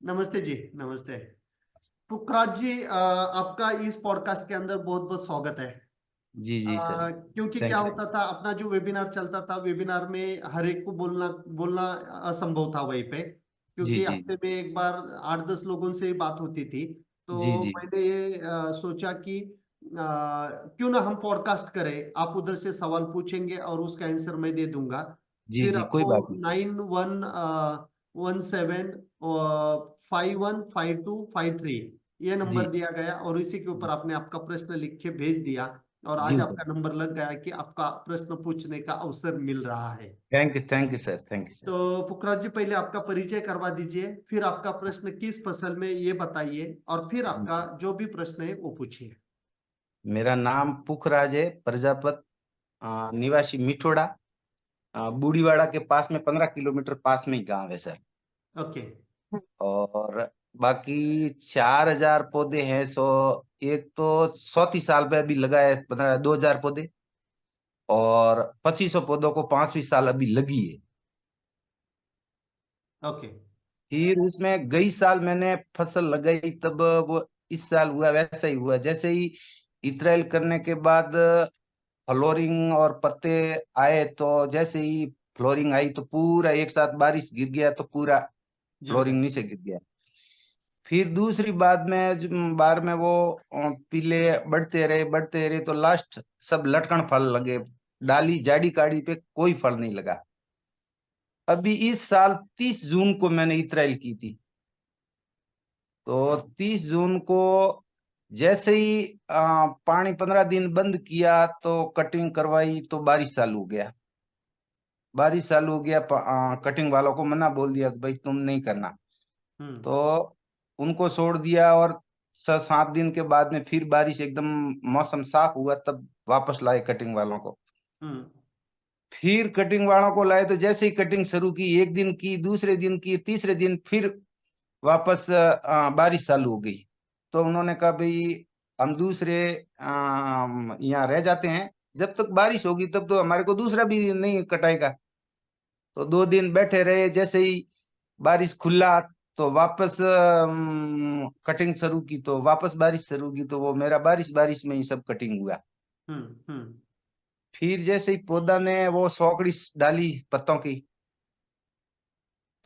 नमस्ते जी। नमस्ते पुखराज जी, आपका इस पॉडकास्ट के अंदर बहुत बहुत स्वागत है। जी जी सर। क्योंकि क्या थैंक यू। होता था, अपना जो वेबिनार चलता था, वेबिनार में हर एक को बोलना बोलना असंभव था वहीं पे, जी क्योंकि जी हफ्ते में एक बार 8-10 लोगों से ही बात होती थी। जी तो जी मैंने ये सोचा कि क्यों ना हम पॉडकास्ट करें, आप उधर से सवाल पूछेंगे और उसका आंसर मैं दे दूंगा। जी फिर जी, कोई आपको बात नहीं सर। 9117 515253 ये नंबर जी दिया गया, और इसी के ऊपर आपने आपका प्रश्न लिख के भेज दिया, और जी आज सर। आपका नंबर लग गया कि आपका प्रश्न पूछने का अवसर मिल रहा है। Thank you sir. Thank you sir. तो पुखराज जी, पहले आपका परिचय करवा दीजिए, फिर आपका प्रश्न किस फसल में ये बताइए, और फिर जी आपका सर। जो भी प्रश्न है वो पूछिए। मेरा नाम पुखराज है, प्रजापत, निवासी मिठोड़ा, बूढ़ीवाड़ा के पास में, 15 किलोमीटर पास में ही गांव है सर। ओके। और बाकी 4,000 पौधे हैं। एक तो 34 साल पे अभी लगा है, 2,000 पौधे। और 2500 पौधों को 5वीं साल अभी लगी है। ओके। फिर उसमें गई साल मैंने फसल लगाई, तब वो इस साल हुआ वैसा ही हुआ। जैसे ही इत्राइल करने के बाद फ्लोरिंग और पत्ते आए, तो जैसे ही फ्लोरिंग आई तो पूरा एक साथ बारिश गिर गया, तो पूरा जी सर। फ्लोरिंग नीचे गिर गया। फिर दूसरी बार में वो पीले बढ़ते रहे तो लास्ट सब लटकन फल लगे। डाली जाड़ी काड़ी पे कोई फल नहीं लगा। अभी इस साल 30 जून को मैंने इत्राइल की थी। तो 30 जून को जैसे ही पानी 15 दिन बंद किया तो कटिंग करवाई, तो बारिश चालू हो गया। बारिश चालू हो गया, कटिंग वालों को मना बोल दिया कि भाई तुम नहीं करना। हम्म। तो उनको छोड़ दिया। और 6-7 दिन के बाद में फिर बारिश एकदम, मौसम साफ हुआ, तब वापस लाए कटिंग वालों को। हम्म। फिर कटिंग वालों को लाए तो जैसे ही कटिंग शुरू की, एक दिन की, दूसरे दिन की, तीसरे दिन फिर वापस बारिश चालू हो गई। तो उन्होंने कहा भाई हम दूसरे यहाँ रह जाते हैं, जब तक बारिश होगी तब तो हमारे को दूसरा भी नहीं कटाएगा। तो 2 दिन बैठे रहे। जैसे ही बारिश खुला तो वापस कटिंग शुरू की, तो वापस बारिश शुरू की, तो वो मेरा बारिश बारिश में ही सब कटिंग हुआ। हम्म। हम्म। फिर जैसे ही पौधा ने वो सौकड़ी डाली पत्तों की,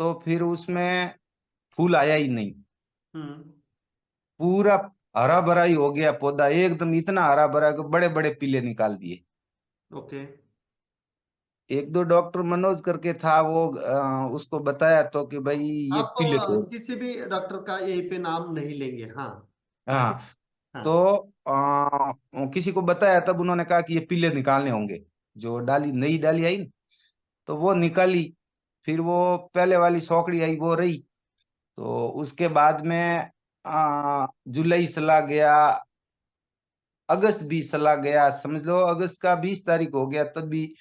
तो फिर उसमें फूल आया ही नहीं। हम्म। पूरा हरा भरा ही हो गया पौधा, एकदम इतना हरा भरा कि बड़े बड़े पीले निकाल दिए। ओके। एक दो डॉक्टर मनोज करके था, वो उसको बताया तो कि भाई ये आप पीले तो। किसी भी डॉक्टर का यहीं पे नाम नहीं लेंगे, हाँ। आगे। हाँ। हाँ। तो किसी को बताया, तब उन्होंने कहा कि ये पीले निकालने होंगे। जो डाली नई डाली आई ना, तो वो निकाली। फिर वो पहले वाली सौकड़ी आई वो रही। तो उसके बाद में जुलाई चला गया, अगस्त भी चला गया, समझ लो अगस्त का 20 तारीख हो गया, तब भी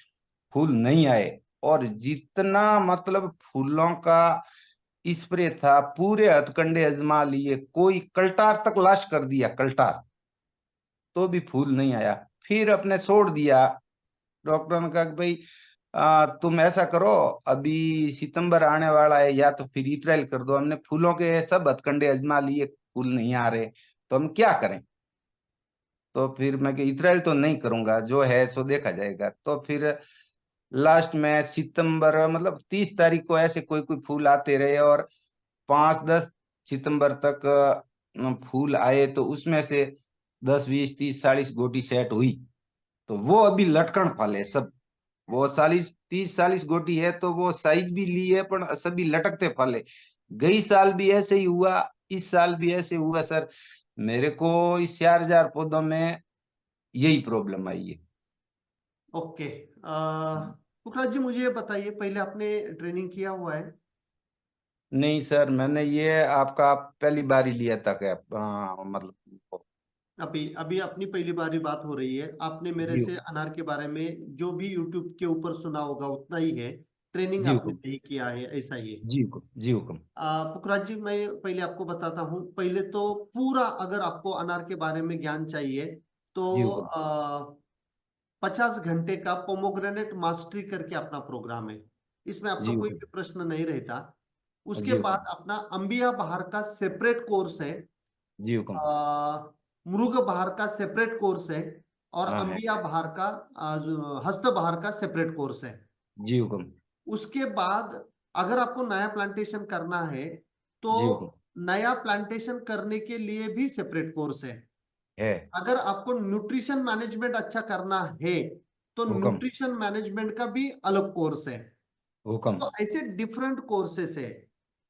फूल नहीं आए। और जितना मतलब फूलों का स्प्रे था, पूरे हथकंडे आजमा लिए, कोई कल्टार तक लास्ट कर दिया, कल्टार, तो भी फूल नहीं आया। फिर अपने छोड़ दिया। डॉक्टर ने कहा कि भाई तुम ऐसा करो, अभी सितंबर आने वाला है, या तो फिर इत्राइल कर दो। हमने फूलों के सब हथकंडे आजमा लिए, फूल नहीं आ रहे, तो हम क्या करें। तो फिर मैं कि इत्राइल तो नहीं करूंगा, जो है सो देखा जाएगा। तो फिर लास्ट में सितंबर, मतलब 30 तारीख को ऐसे कोई कोई फूल आते रहे, और 5-10 सितंबर तक फूल आए। तो उसमें से 10-20-30-40 गोटी सेट हुई। तो वो अभी लटकन फल है सब। वो 40-30-40 गोटी है, तो वो साइज भी ली है, पर सभी लटकते फल है। गई साल भी ऐसे ही हुआ, इस साल भी ऐसे हुआ सर। मेरे को इस 4,000 पौधों में यही प्रॉब्लम आई है। ओके। पुखराज जी, मुझे ये बताइए, पहले आपने ट्रेनिंग किया हुआ है? नहीं सर, मैंने ये आपका पहली बार ही लिया था क्या, मतलब। अभी अभी अपनी पहली बार ही बात हो रही है, आपने मेरे जी से अनार के बारे में जो भी यूट्यूब के ऊपर सुना होगा उतना ही है। ट्रेनिंग जी आपने हुकुम। नहीं किया है, ऐसा ही है। जी हुकुम। जी हुकुम। पुखराज जी, मैं पहले आपको बताता हूँ। पहले तो पूरा, अगर आपको अनार के बारे में ज्ञान चाहिए, तो जी हुकुम। 50 घंटे का पोमोग्रेनेट मास्टरी करके अपना प्रोग्राम है। इसमें आपका जी कोई हुकुम। भी प्रश्न नहीं रहता। उसके जी बाद हुक्म। अपना अंबिया बहार का सेपरेट कोर्स है, जी हुक्म। मुरुग बहार का सेपरेट कोर्स है, और हाँ है। अंबिया बहार का हस्त बहार का सेपरेट कोर्स है। जी हुक्म। उसके बाद अगर आपको नया प्लांटेशन करना है तो जी हुक्म। नया प्लांटेशन करने के लिए भी सेपरेट कोर्स है। है। अगर आपको न्यूट्रिशन मैनेजमेंट अच्छा करना है तो हुक्म। न्यूट्रिशन मैनेजमेंट का भी अलग कोर्स है। हुक्म। तो ऐसे डिफरेंट कोर्सेस है।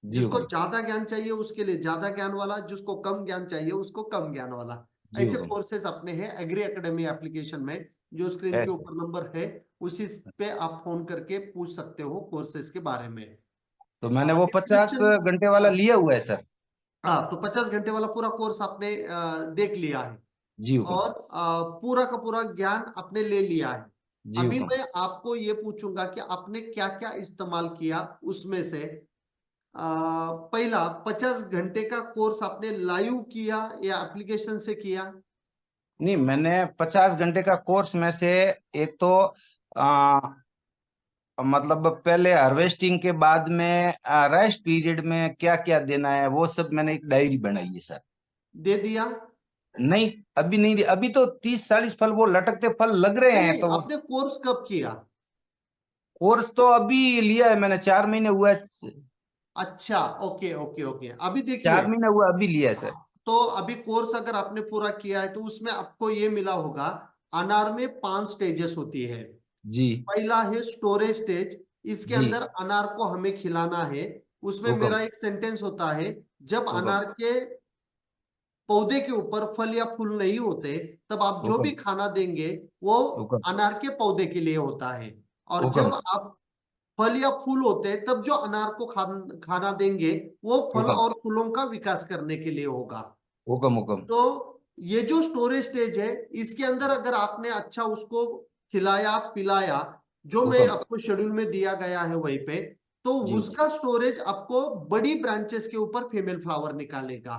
जी जिसको हुक्म। ज्यादा ज्ञान चाहिए उसके लिए ज्यादा ज्ञान वाला, जिसको कम ज्ञान चाहिए उसको कम ज्ञान वाला, जी ऐसे हुक्म। कोर्सेज अपने हैं एग्री एकेडमी एप्लीकेशन में। जो स्क्रीन है के सर। ऊपर नंबर है उसी पे आप फोन करके पूछ सकते हो कोर्सेज के बारे में। तो मैंने वो 50 डिस्क्रिप्शन, घंटे वाला लिया हुआ है सर। हाँ तो 50 घंटे वाला पूरा कोर्स आपने देख लिया है, जी हुक्म। और पूरा का पूरा ज्ञान आपने ले लिया है। जी अभी हुक्म। मैं आपको ये पूछूंगा कि आपने क्या क्या इस्तेमाल किया उसमें से। पहला 50 घंटे का कोर्स आपने लाइव किया या एप्लीकेशन से किया? नहीं, मैंने 50 घंटे का कोर्स में से एक तो आ, मतलब पहले हार्वेस्टिंग के बाद में रेस्ट पीरियड में क्या क्या देना है वो सब मैंने एक डायरी बनाई है सर। दे दिया? नहीं, अभी नहीं, अभी तो 30-40 फल वो लटकते फल लग रहे नहीं हैं नहीं, तो वो आपने कोर्स कब किया? कोर्स तो अभी लिया है मैंने, 4 महीने हुआ है। अच्छा, ओके ओके ओके। अभी देखिए, 4 महीने हुआ अभी लिया है सर। तो अभी कोर्स अगर आपने पूरा किया है तो उसमें आपको ये मिला होगा। अनार में 5 स्टेजेस होती है। जी। पहला है स्टोरेज स्टेज। इसके जी। अंदर अनार को हमें खिलाना है। उसमें हुक्म। मेरा एक सेंटेंस होता है, जब हुक्म। अनार के पौधे के ऊपर फल या फूल नहीं होते तब आप जो भी हुक्म। खाना देंगे वो हुक्म। अनार के पौधे के लिए होता है। और हुक्म। जब आप फल या फूल होते हैं तब जो अनार को खाना देंगे वो फल हुक्म। और फूलों का विकास करने के लिए होगा। हुक्म। हुक्म। तो ये जो स्टोरेज स्टेज है, इसके अंदर अगर आपने अच्छा उसको खिलाया पिलाया, जो मैं हुक्म। आपको शेड्यूल में दिया गया है वहीं पे, तो जी। उसका स्टोरेज आपको बड़ी ब्रांचेस के ऊपर फीमेल फ्लावर निकालेगा।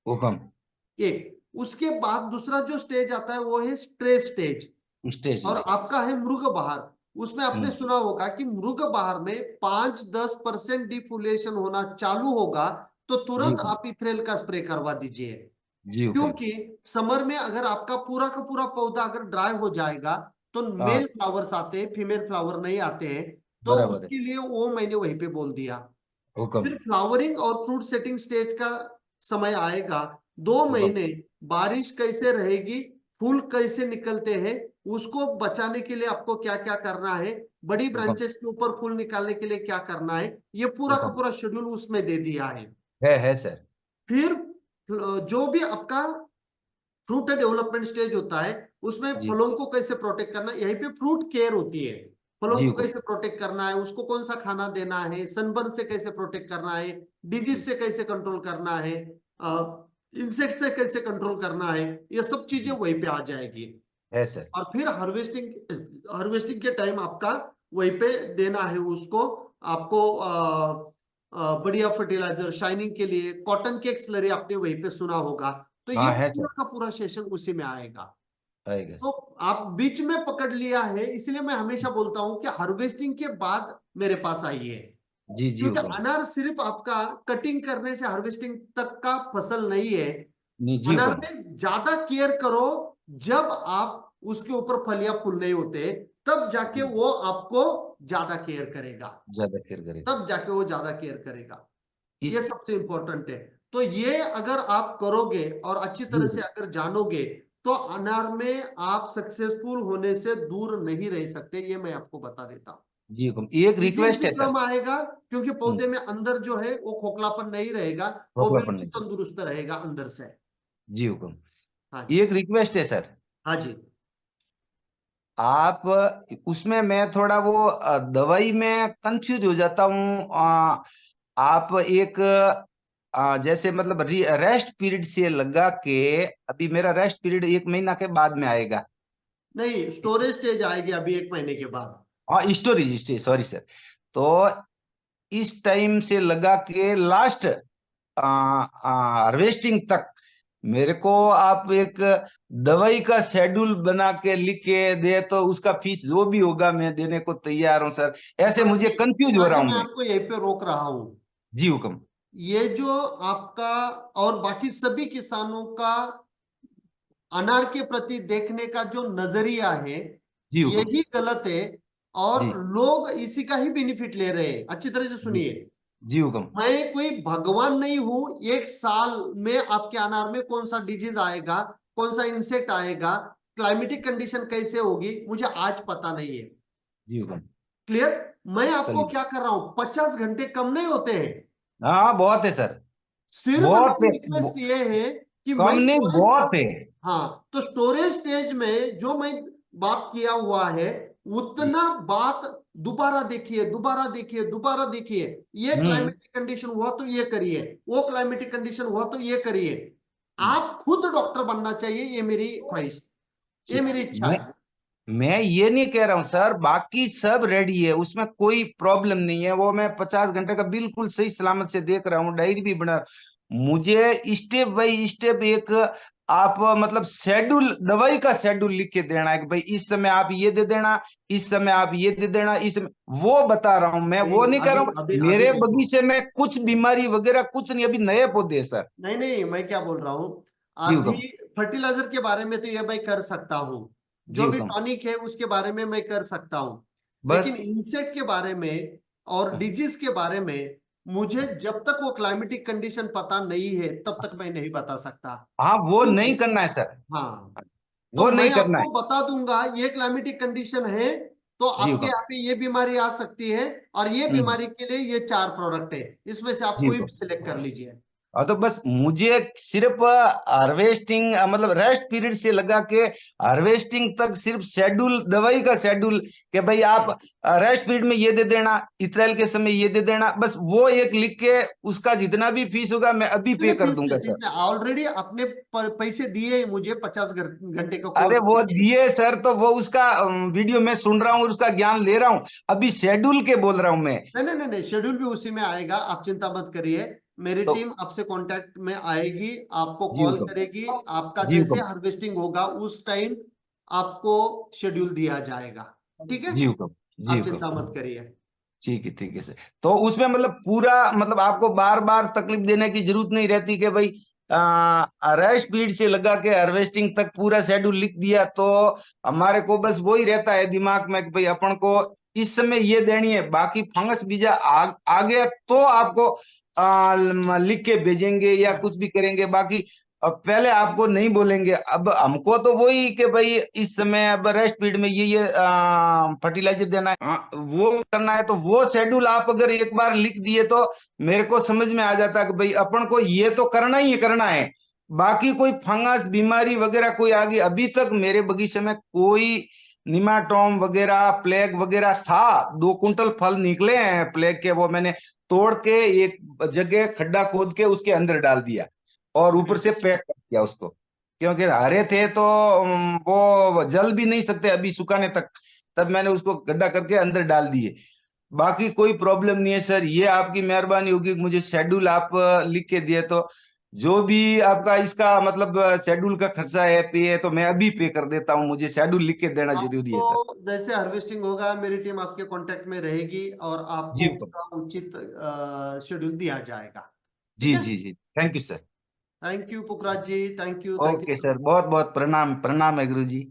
हुक्म। एक उसके बाद दूसरा जो स्टेज आता है वो है स्ट्रेस स्टेज। स्टेज और जी। आपका है मृग बहार। उसमें आपने हम्म। सुना होगा कि मृग बहार में 5-10% डिफोलेशन होना चालू होगा तो जी तुरंत हुक्म। आप इथ्रेल का स्प्रे करवा दीजिए। जी हुक्म। क्योंकि समर में अगर आपका पूरा का पूरा पौधा अगर ड्राई हो जाएगा तो हाँ, मेल फ्लावर्स आते हैं, फीमेल फ्लावर नहीं आते हैं। तो बराबर है। उसके लिए वो मैंने वहीं पे बोल दिया। हुक्म। फिर फ्लावरिंग और फ्रूट सेटिंग स्टेज का समय आएगा। दो हुक्म। महीने बारिश कैसे रहेगी, फूल कैसे निकलते हैं, उसको बचाने के लिए आपको क्या क्या करना है, बड़ी हुक्म। ब्रांचेस के ऊपर फूल निकालने के लिए क्या करना है, ये पूरा का हुक्म। पूरा शेड्यूल उसमें दे दिया है। है सर। फिर जो भी आपका फ्रूट डेवलपमेंट स्टेज होता है उसमें जी। फलों को कैसे प्रोटेक्ट करना है, यहीं पे फ्रूट केयर होती है। फलों जी को हुक्म। कैसे प्रोटेक्ट करना है, उसको कौन सा खाना देना है, सनबर्न से कैसे प्रोटेक्ट करना है, डिजीज जी। से कैसे कंट्रोल करना है, इंसेक्ट से कैसे कंट्रोल करना है, ये सब चीजें जी। वहीं पे आ जाएगी। है सर। और फिर हार्वेस्टिंग के टाइम आपका वहीं पे देना है उसको। आपको बढ़िया फर्टिलाइजर शाइनिंग के लिए कॉटन केक स्लरी आपने वहीं पे सुना होगा। तो ये हाँ है पूरा सर। का पूरा सेशन उसी में आएगा। आएगा तो सर। आप बीच में पकड़ लिया है, इसलिए मैं हमेशा बोलता हूं कि हार्वेस्टिंग के बाद मेरे पास आइए। जी। जी क्योंकि हुक्म। अनार सिर्फ आपका कटिंग करने से हार्वेस्टिंग तक का फसल नहीं है। नहीं, जी अनार हुक्म। में ज्यादा केयर करो। जब आप उसके ऊपर फल या फूल नहीं होते तब जाके जी। वो आपको ज्यादा केयर करेगा। ज्यादा केयर करेगा। तब जाके वो ज्यादा केयर करेगा। इस। ये सबसे इंपॉर्टेंट है। तो ये अगर आप करोगे और अच्छी जी तरह से हुक्म। अगर जानोगे तो अनार में आप सक्सेसफुल होने से दूर नहीं रह सकते, ये मैं आपको बता देता हूं। जी हुक्म, एक डिजीज रिक्वेस्ट भी है सर। कम आएगा क्योंकि हम्म। पौधे में अंदर जो है वो खोखलापन नहीं रहेगा। वो खोखला बिल्कुल पड़ने का। तंदुरुस्त रहेगा अंदर से। जी हुक्म। हाँ जी। एक रिक्वेस्ट है सर। हाँ जी। आप उसमें मैं थोड़ा वो दवाई में कंफ्यूज हो जाता हूँ। आप एक जैसे मतलब रेस्ट पीरियड से लगा के, अभी मेरा रेस्ट पीरियड 1 महीना के बाद में आएगा। नहीं, स्टोरेज स्टेज आएगी अभी 1 महीने के बाद। हाँ, स्टोरेज स्टेज, सॉरी सर। तो इस टाइम से लगा के लास्ट हार्वेस्टिंग तक मेरे को आप एक दवाई का शेड्यूल बना के लिख के दे तो उसका फीस जो भी होगा मैं देने को तैयार हूं सर। ऐसे हाँ मुझे जी, कंफ्यूज हो हाँ रहा जी, हूं मैं मैं। आपको यहीं पे रोक रहा हूँ। जी हुक्म। ये जो आपका और बाकी सभी किसानों का अनार के प्रति देखने का जो नजरिया है, जी हुक्म। यही गलत है। और जी। लोग इसी का ही बेनिफिट ले रहे हैं। अच्छी तरह से जी। सुनिए, जी हुक्म। मैं कोई भगवान नहीं हूं। एक साल में आपके अनार में कौन सा डिजीज आएगा, कौन सा इंसेक्ट आएगा, क्लाइमेटिक कंडीशन कैसे होगी, मुझे आज पता नहीं है। जी हुक्म। क्लियर। मैं आपको चलिए। क्या कर रहा हूं, 50 घंटे कम नहीं होते हैं। हाँ बहुत है सर। सिर्फ बहुत मेरी है रिक्वेस्ट ये है कि मैं कम नहीं स्टोरेज, बहुत है। हाँ तो स्टोरेज स्टेज में जो मैं बात किया हुआ है, जी। उतना बात दोबारा देखिए, दोबारा देखिए, दोबारा देखिए। ये हम्म। क्लाइमेटिक कंडीशन हुआ तो ये करिए, वो क्लाइमेटिक कंडीशन हुआ तो ये करिए। हम्म। आप खुद डॉक्टर बनना चाहिए, ये मेरी ख्वाहिश, ये जी। मेरी इच्छा मैं है। मैं ये नहीं कह रहा हूँ सर, बाकी सब रेडी है, उसमें कोई प्रॉब्लम नहीं है। वो मैं 50 घंटे का बिल्कुल सही सलामत से देख रहा हूँ, डायरी भी बना। मुझे स्टेप बाय स्टेप एक आप मतलब शेड्यूल, दवाई का शेड्यूल लिख के देना है कि भाई इस समय आप ये दे देना, इस समय आप ये दे देना, इस समय वो बता रहा हूँ मैं, वो नहीं, नहीं कह रहा अभी हूँ। अभी अभी मेरे देखो, बगीचे में कुछ बीमारी वगैरह कुछ नहीं, अभी नए पौधे हैं सर। नहीं नहीं, मैं क्या बोल रहा हूं, जी अभी हुक्म। फर्टिलाइजर के बारे में तो ये मैं कर सकता हूँ, जी जो भी हुक्म। टॉनिक है उसके बारे में मैं कर सकता हूँ। लेकिन बस। इंसेक्ट के बारे में और डिजीज के बारे में मुझे जब तक वो क्लाइमेटिक कंडीशन पता नहीं है, तब तक मैं नहीं बता सकता। हाँ वो नहीं क्योंकि करना है सर। हाँ, तो वो मैं नहीं करना आपको है। बता दूंगा ये क्लाइमेटिक कंडीशन है, तो जी आपके हुक्म। यहाँ पे ये बीमारी आ सकती है, और ये हम्म। बीमारी के लिए ये 4 प्रोडक्ट है, इसमें से आप जी कोई हुक्म। भी सिलेक्ट कर लीजिए। हाँ तो बस मुझे सिर्फ हार्वेस्टिंग मतलब रेस्ट पीरियड से लगा के हार्वेस्टिंग तक सिर्फ शेड्यूल, दवाई का शेड्यूल, कि भाई आप रेस्ट पीरियड में ये दे देना, इथराइल के समय ये दे देना, बस वो एक लिख के उसका जितना भी फीस होगा मैं अभी पे नहीं, कर फीस दूंगा नहीं, फीस सर। नहीं, ऑलरेडी अपने पैसे दिए मुझे 50 घंटे का अरे कोर्स के वो लिए। दिए सर, तो वो उसका वीडियो मैं सुन रहा हूँ और उसका ज्ञान ले रहा हूँ, अभी शेड्यूल के बोल रहा हूँ मैं। नहीं नहीं नहीं नहीं, शेड्यूल भी उसी में आएगा, आप चिंता मत करिए। मेरी तो टीम आपसे कांटेक्ट में आएगी, आपको जी कॉल हुक्म। करेगी, आपका जी जैसे हुक्म। हार्वेस्टिंग होगा उस टाइम आपको शेड्यूल दिया जाएगा। ठीक है, जी हुक्म। जी आप हुक्म। चिंता मत करिए। ठीक है सर। तो उसमें मतलब पूरा मतलब आपको बार बार तकलीफ देने की जरूरत नहीं रहती कि भाई रेस्ट पीरियड से लगा के हार्वेस्टिंग तक पूरा शेड्यूल लिख दिया तो हमारे को बस वही रहता है दिमाग में कि भाई अपन को इस समय ये देनी है, बाकी फंगस बीजा आ गया तो आपको लिख के भेजेंगे या यस, कुछ भी करेंगे, बाकी अब पहले आपको नहीं बोलेंगे। अब हमको तो वही कि भाई इस समय अब रेस्ट पीरियड में ये फर्टिलाइजर देना है, वो करना है, तो वो शेड्यूल आप अगर एक बार लिख दिए तो मेरे को समझ में आ जाता है कि भाई अपन को ये तो करना ही करना है। बाकी कोई फंगस बीमारी वगैरह कोई आ गई, अभी तक मेरे बगीचे में कोई निमाटोम वगैरह प्लेग वगैरह था, 2 कुंटल फल निकले हैं प्लेग के, वो मैंने तोड़ के एक जगह खड्डा खोद के उसके अंदर डाल दिया और ऊपर से पैक कर दिया उसको, क्योंकि हरे थे तो वो जल भी नहीं सकते अभी सुखाने तक, तब मैंने उसको गड्ढा करके अंदर डाल दिए। बाकी कोई प्रॉब्लम नहीं है सर, ये आपकी मेहरबानी होगी कि मुझे शेड्यूल आप लिख के दिए, तो जो भी आपका इसका मतलब शेड्यूल का खर्चा है पे है तो मैं अभी पे कर देता हूँ, मुझे शेड्यूल लिख के देना जरूरी है सर। आपको जैसे हार्वेस्टिंग होगा मेरी टीम आपके कांटेक्ट में रहेगी, और जी आपको हुक्म। पूरा उचित शेड्यूल दिया जाएगा। ठीक जी है। जी जी, thank you sir. Thank you Pukhraj ji, thank you, thank okay you. Sir, बहुत बहुत प्रणाम, प्रणाम है गुरु जी।